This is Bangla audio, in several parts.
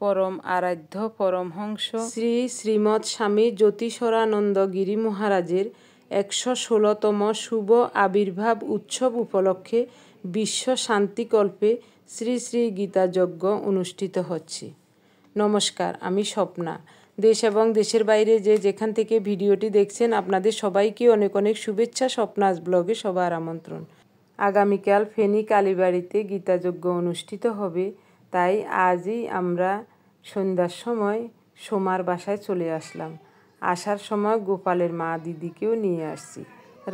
পরম আরাধ্য পরমহংস শ্রী শ্রীমৎ স্বামী জ্যোতিষরানন্দ গিরি মহারাজের 116তম শুভ আবির্ভাব উৎসব উপলক্ষে বিশ্ব শান্তিকল্পে শ্রী শ্রী গীতা যজ্ঞ অনুষ্ঠিত হচ্ছে। নমস্কার, আমি স্বপ্না। দেশ এবং দেশের বাইরে যেখান থেকে ভিডিওটি দেখছেন আপনাদের সবাইকে অনেক অনেক শুভেচ্ছা। স্বপ্নাস ব্লগে সবার আমন্ত্রণ। আগামীকাল ফেনী কালীবাড়িতে গীতা যজ্ঞ অনুষ্ঠিত হবে, তাই আজই আমরা সন্ধ্যার সময় সোমার বাসায় চলে আসলাম। আসার সময় গোপালের মা দিদিকেও নিয়ে আসছি।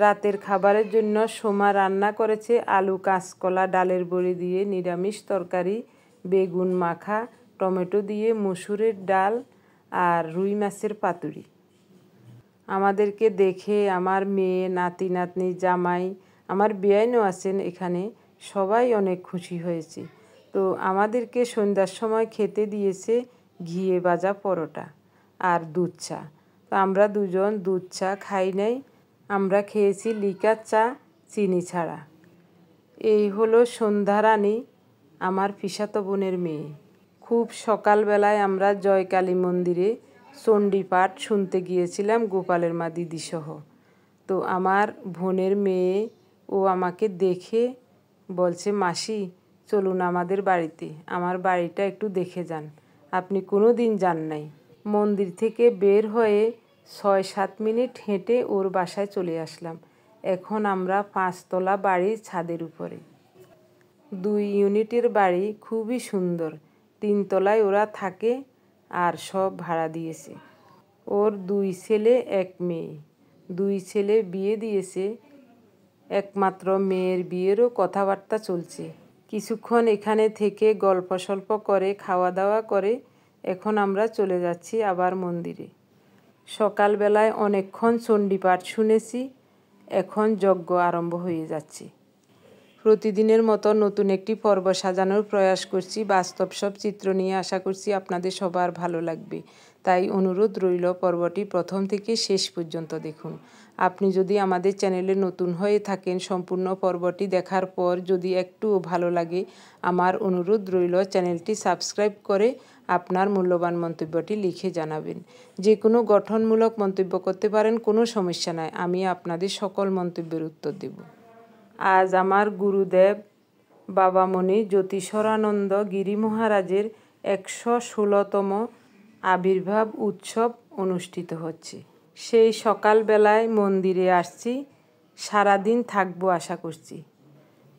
রাতের খাবারের জন্য সোমা রান্না করেছে আলু, কাঁচকলা, ডালের বড়ি দিয়ে নিরামিষ তরকারি, বেগুন মাখা, টমেটো দিয়ে মসুরের ডাল আর রুই মাছের পাতুরি। আমাদেরকে দেখে আমার মেয়ে, নাতি নাতনি, জামাই, আমার বেয়াইনও আছেন এখানে, সবাই অনেক খুশি হয়েছে। তো আমাদেরকে সন্ধ্যার সময় খেতে দিয়েছে ঘিয়ে ভাজা পরোটা আর দুধ চা। তো আমরা দুজন দুধ চা খাই নাই, আমরা খেয়েছি লিকার চা চিনি ছাড়া। এই হলো সন্ধ্যারানী, আমার পিসাতো বোনের মেয়ে। খুব সকালবেলায় আমরা জয়কালী মন্দিরে চণ্ডীপাঠ শুনতে গিয়েছিলাম গোপালের মা দিদিসহ। তো আমার বোনের মেয়ে ও আমাকে দেখে বলছে, মাসি চলুন আমাদের বাড়িতে, আমার বাড়িটা একটু দেখে যান, আপনি কোনো দিন যান নাই। মন্দির থেকে বের হয়ে 6-7 মিনিট হেঁটে ওর বাসায় চলে আসলাম। এখন আমরা 5 তলা বাড়ির ছাদের উপরে। 2 ইউনিটের বাড়ি, খুবই সুন্দর। 3 তলায় ওরা থাকে আর সব ভাড়া দিয়েছে। ওর 2 ছেলে 1 মেয়ে। 2 ছেলে বিয়ে দিয়েছে, একমাত্র মেয়ের বিয়েরও কথাবার্তা চলছে। কিছুক্ষণ এখানে থেকে গল্প সল্প করে খাওয়া দাওয়া করে এখন আমরা চলে যাচ্ছি আবার মন্দিরে। সকালবেলায় অনেকক্ষণ চণ্ডীপাঠ শুনেছি, এখন যজ্ঞ আরম্ভ হয়ে যাচ্ছে। প্রতিদিনের মতো নতুন একটি পর্ব সাজানোর প্রয়াস করছি, বাস্তব সব চিত্র নিয়ে। আশা করছি আপনাদের সবার ভালো লাগবে, তাই অনুরোধ রইল পর্বটি প্রথম থেকে শেষ পর্যন্ত দেখুন। আপনি যদি আমাদের চ্যানেলে নতুন হয়ে থাকেন, সম্পূর্ণ পর্বটি দেখার পর যদি একটুও ভালো লাগে, আমার অনুরোধ রইল চ্যানেলটি সাবস্ক্রাইব করে আপনার মূল্যবান মন্তব্যটি লিখে জানাবেন। যে কোনো গঠনমূলক মন্তব্য করতে পারেন, কোনো সমস্যা নাই, আমি আপনাদের সকল মন্তব্যের উত্তর দেব। আজ আমার গুরুদেব বাবামণি জ্যোতিষরানন্দ গিরি মহারাজের 116তম আবির্ভাব উৎসব অনুষ্ঠিত হচ্ছে। সেই সকালবেলায় মন্দিরে আসছি, সারাদিন থাকবো আশা করছি।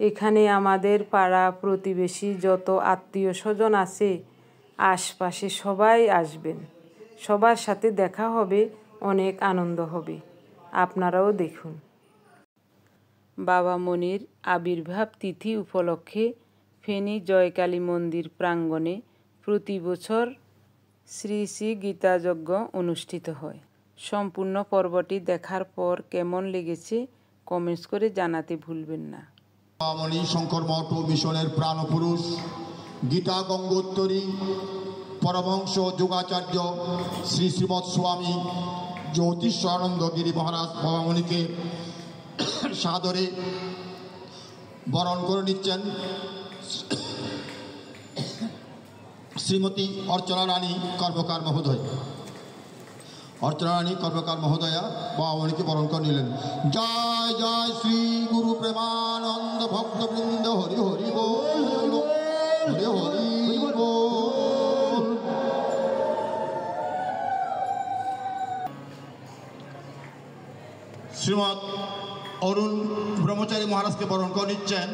এখানে আমাদের পাড়া প্রতিবেশী যত আত্মীয় স্বজন আছে, আশপাশে সবাই আসবেন, সবার সাথে দেখা হবে, অনেক আনন্দ হবে। আপনারাও দেখুন। বাবামণির আবির্ভাব তিথি উপলক্ষে ফেনী জয়কালী মন্দির প্রাঙ্গণে প্রতি বছর শ্রী শ্রী গীতা যজ্ঞ অনুষ্ঠিত হয়। সম্পূর্ণ পর্বটি দেখার পর কেমন লেগেছে কমেন্টস করে জানাতে ভুলবেন না। বাবামণি শঙ্কর মঠ ও মিশনের প্রাণপুরুষ গীতা গঙ্গোত্তরী পরমহংস যোগাচার্য শ্রী শ্রীমৎ স্বামী জ্যোতিষানন্দ গিরি মহারাজ বাবামণিকে সাদরে বরণ করে নিচ্ছেন শ্রীমতী অর্চনা রানী কর্মকার মহোদয়। অর্চনা রানী কর্মকার মহোদয়া বাবামণিকে বরণ করে নিলেন। জয় জয় শ্রী গুরু প্রেমানন্দ ভক্তবৃন্দ, হরি হরি বল, হরি হরি বল। শ্রীমৎ অরুণ ব্রহ্মচারী মহারাজকে বরণ করে নিচ্ছেন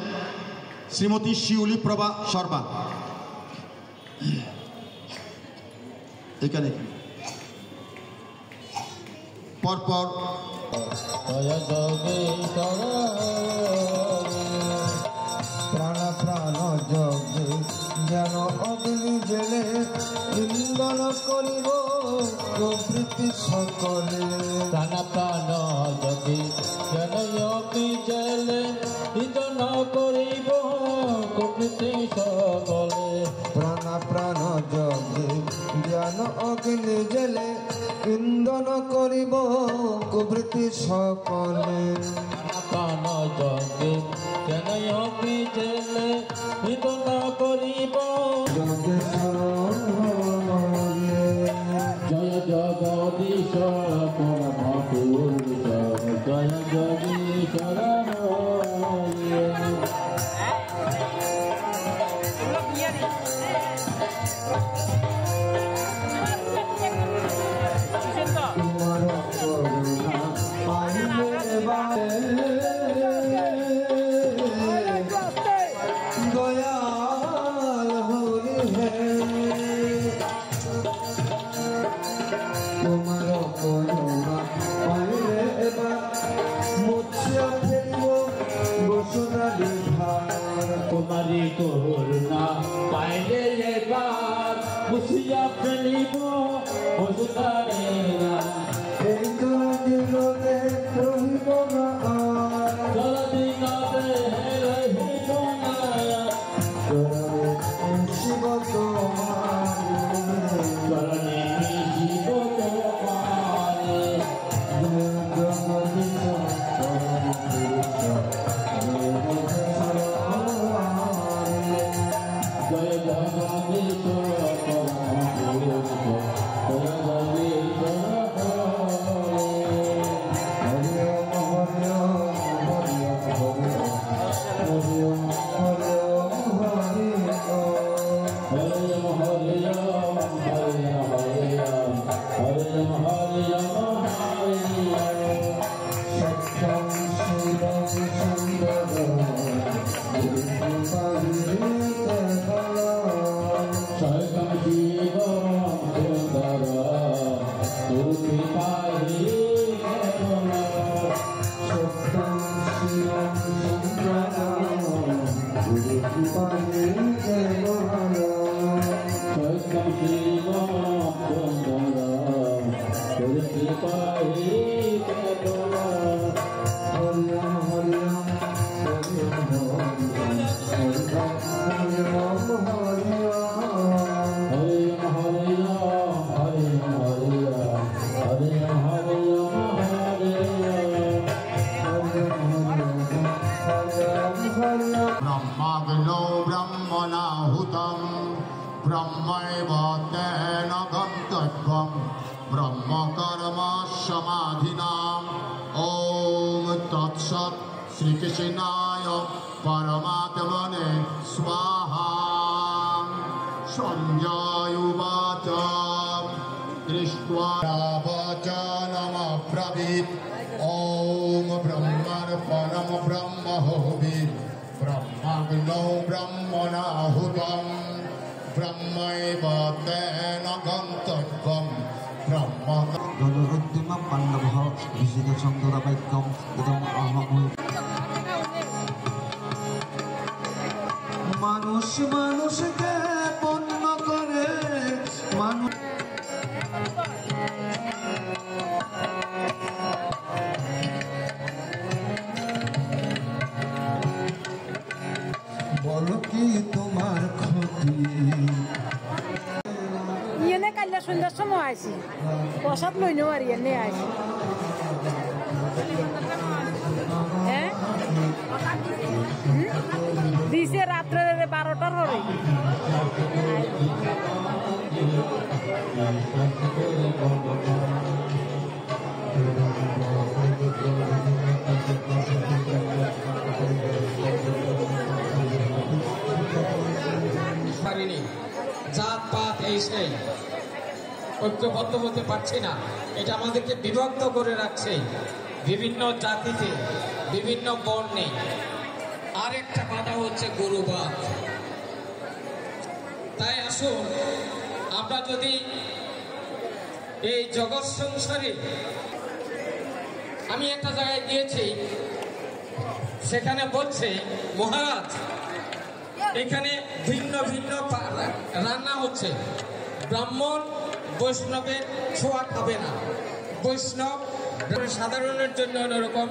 শ্রীমতী শিউলি প্রভা শর্মা। এখানে পরপর প্রাণ প্রাণ যজ্ঞে যেন অগ্নি জেলে ইন্ধন করিব প্রভৃতি সকলে। প্রাণ প্রাণ যজ্ঞে যেন অগ্নি জেলে ইন্ধন করিব প্রভৃতি সকলে। প্রাণ প্রাণ যজ্ঞে যেন অগ্নি জেলে ইন্ধন করিব প্রভৃতি সকলে। প্রাণ যজ্ঞে যেন অগ্নি জেলে ইন্ধন করিব। যজ্ঞে জয় জগদীশ্বর दयाल होली है तुम्हार करुणा पाइले एबार मुछिया फेलिब बसुधारी भार तुम्हारी करुणा पाइले एबार मुछिया फेलिब बसुधारी भार এই দিনতে রহিব না শিব ब्रह्मग्नो ब्रह्मणाहुतं ब्रह्मैव तेन गन्तव्यं ब्रह्मकर्म समाधिना ॐ तत्सत् श्रीकृष्णाय परमात्मने स्वाहा संजय उवाच दृष्ट्वा वचनमब्रवीत् ॐ ब्रह्मर्पणं ब्रह्महोमिः ब्रह्मग्नो ब्रह्मणाहुतं ब्रह्मैव तेन गन्तव्यं ब्रह्म गणरुद्धिम पाण्डवः विषितचन्द्रवाक्यम् इदम् अहम् মানুষ মানুষকে পণ্য করে মানুষ বলো কি তোমার ক্ষতি ইয়ে কাল্লা সন্ধ্যার সময় আইসি প্রসাদ লইনেও আর ইয়ে আইসি হ্যাঁ দিছে রাত্রে 12টার হবে জাত পাত এই সেই ঐক্যবদ্ধ হতে পারছি না, এটা আমাদেরকে বিভক্ত করে রাখছে বিভিন্ন জাতিতে, বিভিন্ন বর্ণে। আরেকটা কথা হচ্ছে গরুবাদ। তাই আসুন আমরা যদি এই জগৎ সংসারে, আমি একটা জায়গায় গিয়েছি, সেখানে বলছে মহারাজ এখানে ভিন্ন ভিন্ন রান্না হচ্ছে, ব্রাহ্মণ বৈষ্ণবের ছোঁয়া খাবে না, বৈষ্ণব সাধারণের জন্য অন্যরকম।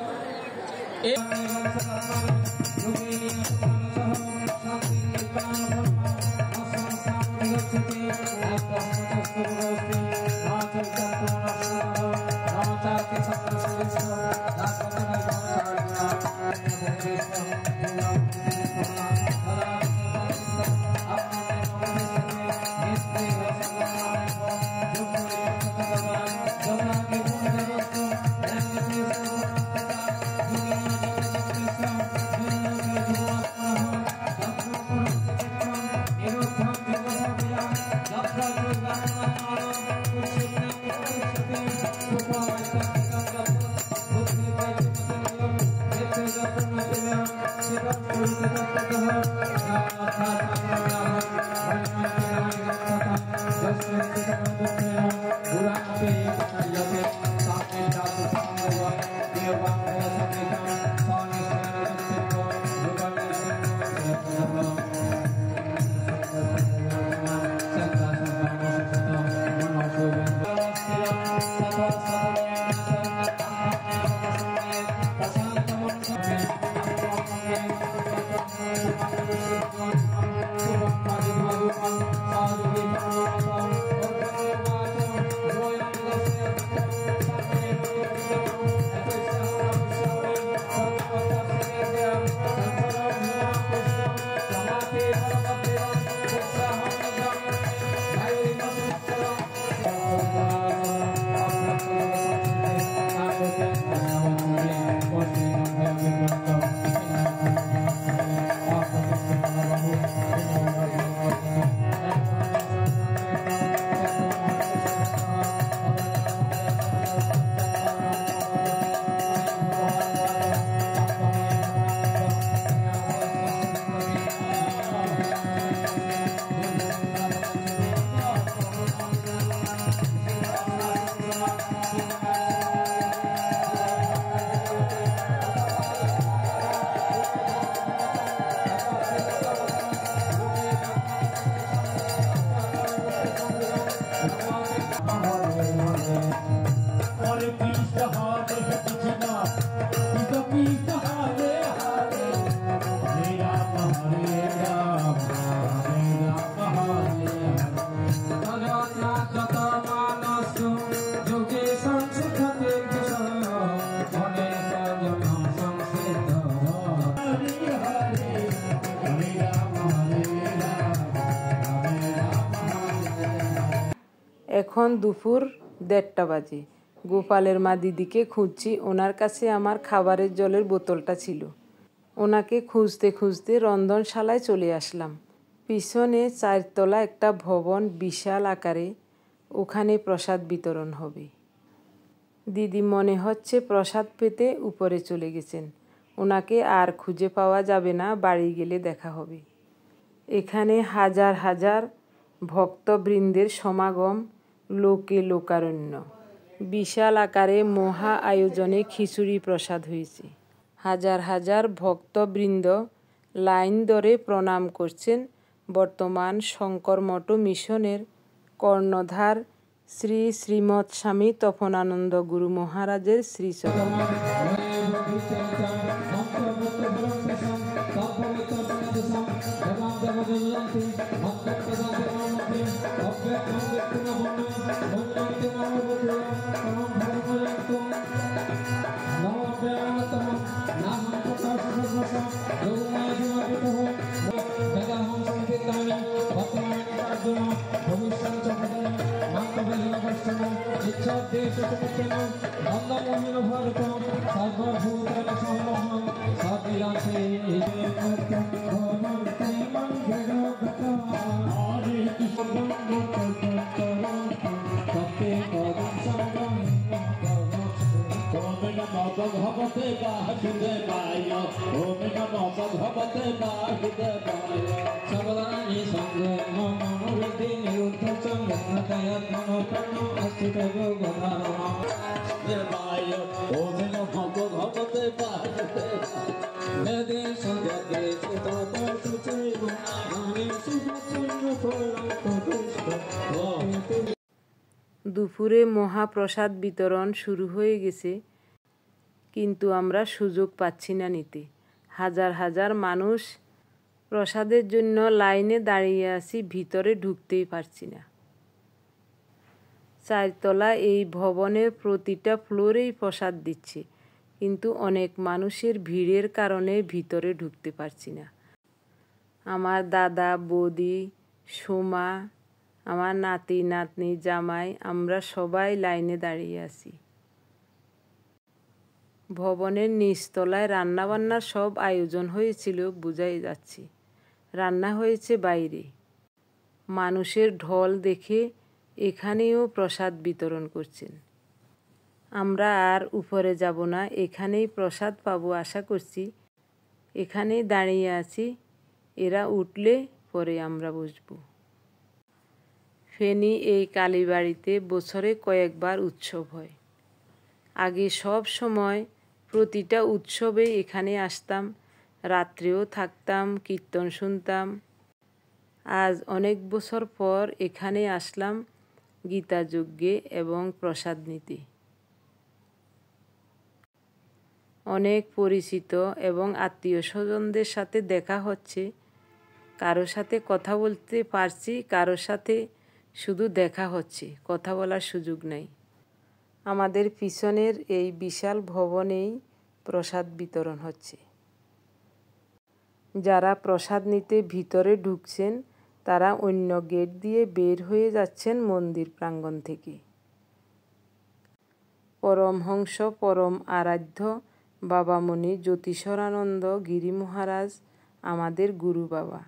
এখন দুপুর 1:30 বাজে। গোপালের মা দিদিকে খুঁজছি। ওনার কাছে আমার খাবারের জলের বোতলটা ছিল। ওনাকে খুঁজতে খুঁজতে রন্ধনশালায় চলে আসলাম। পিছনে 4 তলা একটা ভবন, বিশাল আকারে। ওখানে প্রসাদ বিতরণ হবে। দিদি মনে হচ্ছে প্রসাদ পেতে উপরে চলে গেছেন। ওনাকে আর খুঁজে পাওয়া যাবে না, বাড়ি গেলে দেখা হবে। এখানে হাজার হাজার ভক্তবৃন্দের সমাগম, লোকে লোকারণ্য। বিশাল আকারে মহা আয়োজনে খিচুড়ি প্রসাদ হয়েছে। হাজার হাজার ভক্তবৃন্দ লাইন ধরে প্রণাম করছেন বর্তমান শঙ্কর মঠ মিশনের কর্ণধার শ্রী শ্রীমৎ স্বামী তপনানন্দ গুরু মহারাজের শ্রীচরণ। ভগবতে বাসুদেবায় ওম নমো ভগবতে বাসুদেবায় সর্বদানি সঙ্গে মম মূর্তি নিরুদ্ধ চন্দ্রদয়াৎ মনোপন্ন অস্থিত যোগধারণ দেবায় ওম নমো ভগবতে বাসুদেবায় বেদে সঙ্গে চিতত সুচে গুণানি সুচন্দ্র প্রতিষ্ঠ। দুপুরে মহাপ্রসাদ বিতরণ শুরু হয়ে গেছে, কিন্তু আমরা সুযোগ পাচ্ছি না নিতে। হাজার হাজার মানুষ প্রসাদের জন্য লাইনে দাঁড়িয়ে আছি, ভিতরে ঢুকতেই পারছি না। 4 তলা এই ভবনের প্রতিটা ফ্লোরেই প্রসাদ দিচ্ছে, কিন্তু অনেক মানুষের ভিড়ের কারণে ভিতরে ঢুকতে পারছি না। আমার দাদা, বৌদি, সোমা, আমার নাতি নাতনি, জামাই, আমরা সবাই লাইনে দাঁড়িয়ে আছি। ভবনের নিচতলায় রান্নাবান্নার সব আয়োজন হয়েছিল, বোঝাই যাচ্ছে। রান্না হয়েছে বাইরে। মানুষের ঢল দেখে এখানেও প্রসাদ বিতরণ করছেন। আমরা আর উপরে যাব না, এখানেই প্রসাদ পাবো আশা করছি। এখানেই দাঁড়িয়ে আছি, এরা উঠলে পরে আমরা বসবো। ফেনী এই কালীবাড়িতে বছরে কয়েকবার উৎসব হয়। আগে সব সময় প্রতিটা উৎসবে এখানে আসতাম, রাত্রেও থাকতাম, কীর্তন শুনতাম। আজ অনেক বছর পর এখানে আসলাম গীতাযজ্ঞে এবং প্রসাদ নিতে। অনেক পরিচিত এবং আত্মীয় স্বজনদের সাথে দেখা হচ্ছে। কারো সাথে কথা বলতে পারছি, কারো সাথে শুধু দেখা হচ্ছে, কথা বলার সুযোগ নাই। আমাদের পিছনের এই বিশাল ভবনেই প্রসাদ বিতরণ হচ্ছে। যারা প্রসাদ নিতে ভিতরে ঢুকছেন তারা অন্য গেট দিয়ে বের হয়ে যাচ্ছেন মন্দির প্রাঙ্গণ থেকে। পরমহংস পরম আরাধ্য বাবামণি জ্যোতিষরানন্দ গিরি মহারাজ আমাদের গুরু বাবা।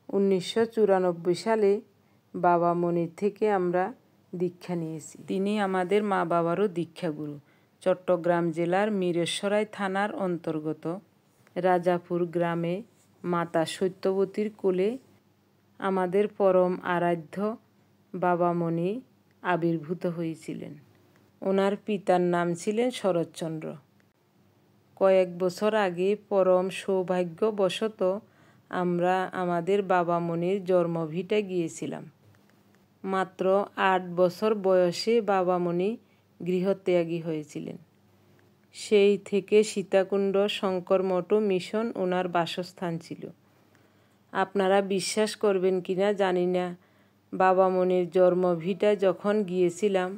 1994 সালে বাবামণির থেকে আমরা দীক্ষা নিয়েছি। তিনি আমাদের মা বাবারও দীক্ষাগুরু। চট্টগ্রাম জেলার মিরসরাই থানার অন্তর্গত রাজাপুর গ্রামে মাতা সত্যবতীর কোলে আমাদের পরম আরাধ্য বাবামণি আবির্ভূত হয়েছিলেন। ওনার পিতার নাম ছিলেন শরৎচন্দ্র। কয়েক বছর আগে পরম সৌভাগ্যবশত আমরা আমাদের বাবামণির জন্মভিটায় গিয়েছিলাম। মাত্র 8 বছর বয়সে বাবামণি গৃহত্যাগী হয়েছিলেন। সেই থেকে সীতাকুণ্ড শঙ্কর মঠ মিশন ওনার বাসস্থান ছিল। আপনারা বিশ্বাস করবেন কিনা জানি না, বাবামণির জন্মভিটায় যখন গিয়েছিলাম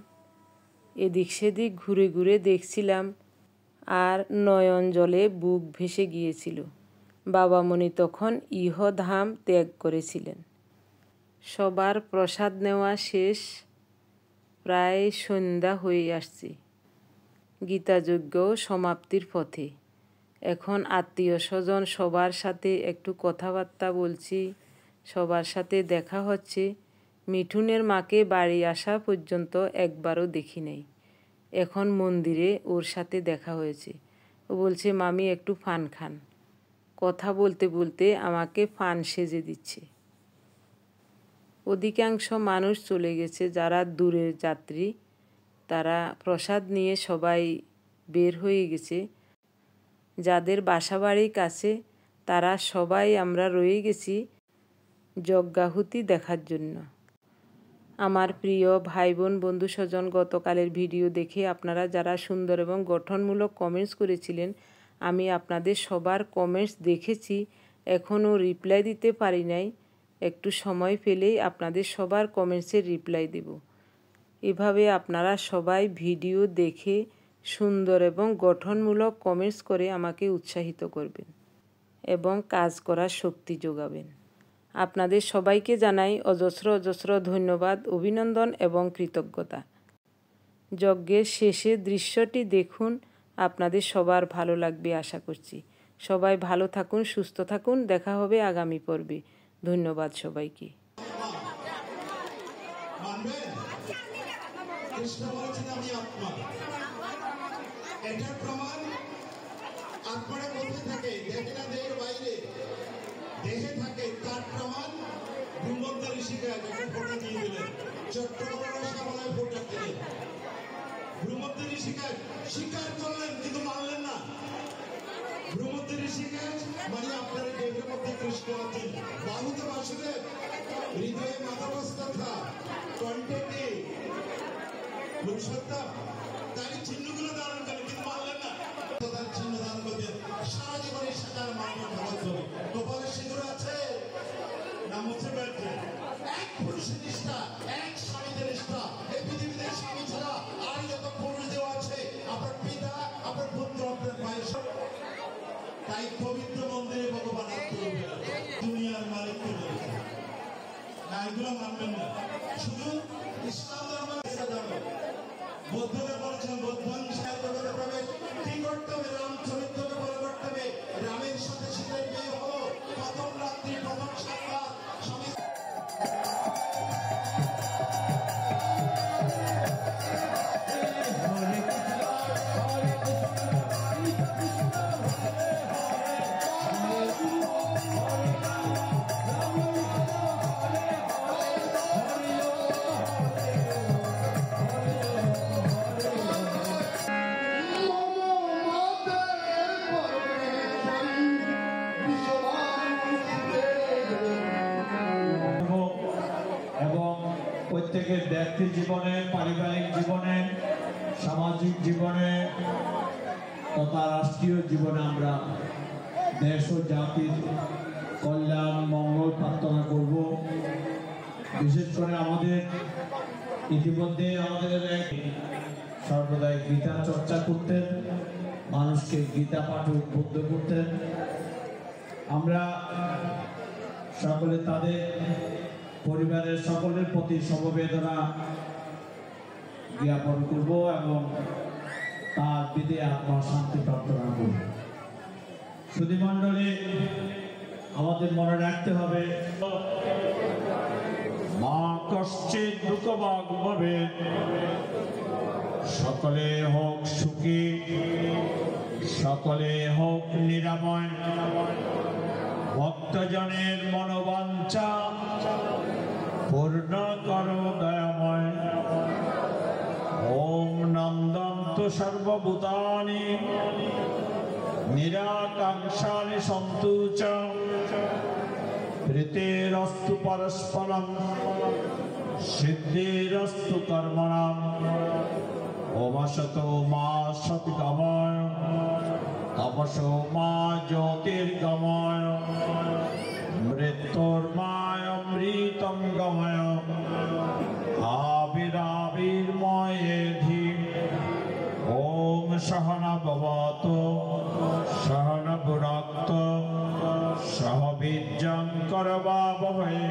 এদিক সেদিক ঘুরে ঘুরে দেখছিলাম আর নয়ন জলে বুক ভেসে গিয়েছিল। বাবামণি তখন ইহধাম ত্যাগ করেছিলেন। সবার প্রসাদ নেওয়া শেষ, প্রায় সন্ধ্যা হয়ে আসছে। গীতাযজ্ঞ সমাপ্তির পথে। এখন আত্মীয় স্বজন সবার সাথে একটু কথাবার্তা বলছি, সবার সাথে দেখা হচ্ছে। মিঠুনের মাকে বাড়ি আসা পর্যন্ত একবারও দেখি নাই। এখন মন্দিরে ওর সাথে দেখা হয়েছে। ও বলছে মামি একটু পান খান। কথা বলতে বলতে আমাকে পান সেজে দিচ্ছে। অধিকাংশ মানুষ চলে গেছে, যারা দূরের যাত্রী তারা প্রসাদ নিয়ে সবাই বের হয়ে গেছে। যাদের বাসাবাড়ির কাছে তারা সবাই আমরা রয়ে গেছি যজ্ঞাহুতি দেখার জন্য। আমার প্রিয় ভাই বোন বন্ধু স্বজন, গতকালের ভিডিও দেখে আপনারা যারা সুন্দর এবং গঠনমূলক কমেন্টস করেছিলেন, আমি আপনাদের সবার কমেন্টস দেখেছি, এখনও রিপ্লাই দিতে পারি নাই। একটু সময় পেলেই আপনাদের সবার কমেন্টসের রিপ্লাই দেব। এভাবে আপনারা সবাই ভিডিও দেখে সুন্দর এবং গঠনমূলক কমেন্টস করে আমাকে উৎসাহিত করবেন এবং কাজ করার শক্তি যোগাবেন। আপনাদের সবাইকে জানাই অজস্র অজস্র ধন্যবাদ, অভিনন্দন এবং কৃতজ্ঞতা। যজ্ঞের শেষে দৃশ্যটি দেখুন, আপনাদের সবার ভালো লাগবে আশা করছি। সবাই ভালো থাকুন, সুস্থ থাকুন। দেখা হবে আগামী পর্বে। ধন্যবাদ সবাইকে। কৃষ্ণ বলেছেন আমি আত্মা। এটার প্রমাণ আত্মাটা কোথায় থাকে? দেখে না দেহের বাইরে, দেহে থাকে। তার প্রমাণ ব্রহ্মদ্বার ঋষিকাজ একটা ফোঁটা দিয়ে দিলেন, চট্টগ্রামের রসাবলায় ফোঁটা দিলেন। ব্রহ্মদ্বার ঋষিকাজ স্বীকার করলেন কিন্তু মানলেন না। ব্রহ্মদ্বার ঋষিকাজ মানে আপনার দেহের মধ্যে কৃষ্ণ আছেন, বাহুতে বাসুদেব, হৃদয়ে মাধবস্থা, কণ্ঠে কি পুরুষোত্তম। তাকে চিহ্নগুলো ধারণ করেন কিন্তু মানলেন না। তার চিহ্ন ধারণ করতেন, সারা জীবনে সাজার মানব ভারত হবে। কপালে সিঁদুর আছে, নাম হচ্ছে ব্যাটে। এক পুরুষের নিষ্ঠা, এক স্বামীদের নিষ্ঠা। এই পৃথিবীতে স্বামী ছাড়া আর যত পুরুষ দেওয়া আছে, আপনার পিতা, আপনার পুত্র, আপনার ভাইয়ের। তাই পবিত্র মন্দিরে ভগবান দুনিয়ার মালিককে বলেছেন না, এগুলো মানবেন না। শুধু ইসলাম ধর্ম বৌদ্ধরা বলেছেন বৌদ্ধাংশায় জগতে প্রবেশ কি করতে হবে? রাম চরিত্রকে বলে করতে হবে। রামের সাথে সীতার বিয়ে হলো প্রথম রাত্রি, প্রথম সাক্ষাৎ। স্বামী প্রত্যেকের ব্যক্তি জীবনে, পারিবারিক জীবনে, সামাজিক জীবনে তথা রাষ্ট্রীয় জীবনে আমরা দেশ ও জাতির কল্যাণ মঙ্গল প্রার্থনা করব। বিশেষ করে আমাদের ইতিমধ্যে আমাদের সর্বদাই গীতা চর্চা করতেন, মানুষকে গীতা পাঠে উদ্বুদ্ধ করতেন। আমরা সকলে তাদের পরিবারের সকলের প্রতি সমবেদনা জ্ঞাপন করব এবং তার বিদে আত্মা শান্তি প্রার্থনা করব। সুধীমণ্ডলী, আমাদের মনে রাখতে হবে মা কশ্চিৎ দুঃখভাগ ভাবে, সকলে হোক সুখী, সকলে হোক নিরাময়। ভক্তজনের মনোবাঞ্ছা পূর্ণ করো দয়াময়। ওম নন্দন্তু সর্বভূতানি নিরাকাঙ্ক্ষানি সন্তু চ, প্রীতিরস্তু পরস্পরম, সিদ্ধিরস্তু কর্মণাম। ওমসতো মা সতিকাময়, তপসো মা জ্যোতির্গময়, মৃত্যুর্মায় অমৃতম গময়। আবিরাবির্ময়েধি। ওম সহনা ভবতু সহনা ভুনক্তু সহ বীর্যং করবাবহৈ।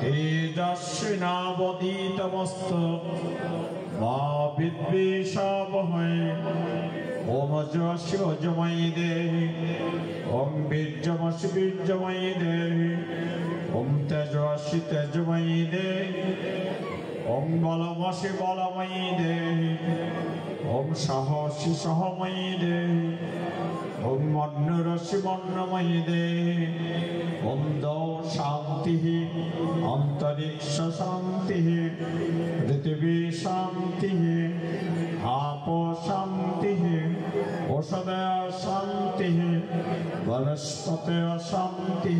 তেজস্বিনাবদিতমস্ত মা বিদ্বেষাবহৈ ওম যশি অজময়ী দেহি ওম বীর্যমসি বীর্যময়ী দেহি ওম তেজস্বি তেজময়ী দেহি ওম বলমসি বলময়ী দেহি ওম সাহসি সহময়ী দেহি ওম মন্নরসি মন্নময়ী দেহি ওম দৌ শান্তি অন্তরিক্ষ শান্তি পৃথিবী শান্তি आप शांति औषधय शांति वनस्पत शांति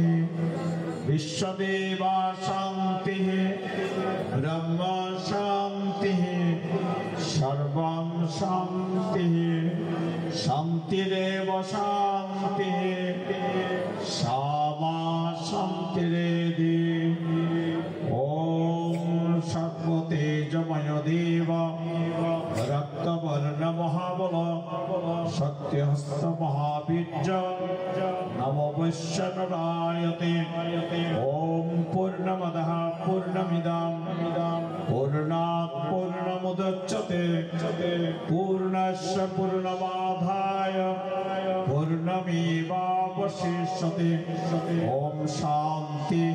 विश्वदेवा शांति ब्रह्म शांति सर्व शांति शांतिरेव शांति सामा शांतिरेधि ओम सर्वतेजमय देव रक्तवर्ण महाबल शक्तिहस्त महाबीज नमो वैश्यनारायते ओम पूर्णमदः पूर्णमिदं पूर्णात् पूर्णमुदच्यते पूर्णस्य पूर्णमादाय पूर्णमेवावशिष्यते ओम शांति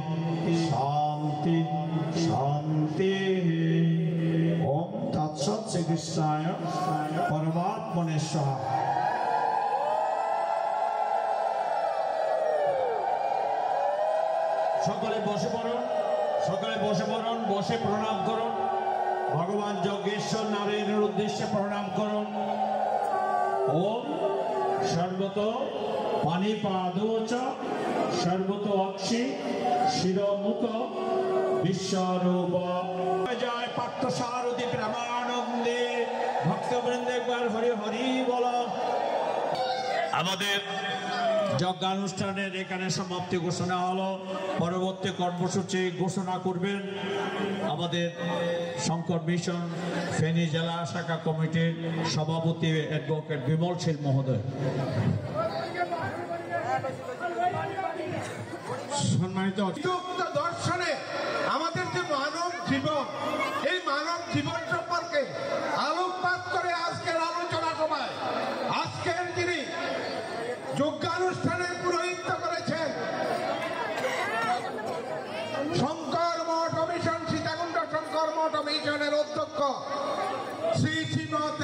शांति शांति ओम तत्सत् श्री कृष्णाय परमात्मने स्वाहा। সকলে বসে পড়ুন, সকলে বসে পড়ুন, বসে প্রণাম করুন, ভগবান যজ্ঞেশ্বর নারায়ণের উদ্দেশ্যে প্রণাম করুন। ওম সর্বত পানিপাদোচ সর্বত অক্ষি শিরমুখ বিশ্বরূপ জয় পার্থ সারথি প্রেমানন্দে ভক্তবৃন্দ একবার হরি হরি বল। আমাদের যজ্ঞানুষ্ঠানের এখানে সমাপ্তি ঘোষণা হলো। পরবর্তী কর্মসূচি ঘোষণা করবেন আমাদের শঙ্কর মিশন ফেনী জেলা শাখা কমিটির সভাপতি অ্যাডভোকেট বিমল শীল মহোদয়। সম্মানিত দর্শনে আমাদের যে মানব জীবন, এই মানব জীবন সম্পর্কে আলোকপাত করে আজকের আলোচনা সভায় আজকের যিনি যজ্ঞানুষ্ঠানের পুরোহিত্য করেছেন শঙ্কর মঠ মিশন, সীতাকুণ্ড শঙ্কর মঠ মিশনের অধ্যক্ষ শ্রী শ্রীমৎ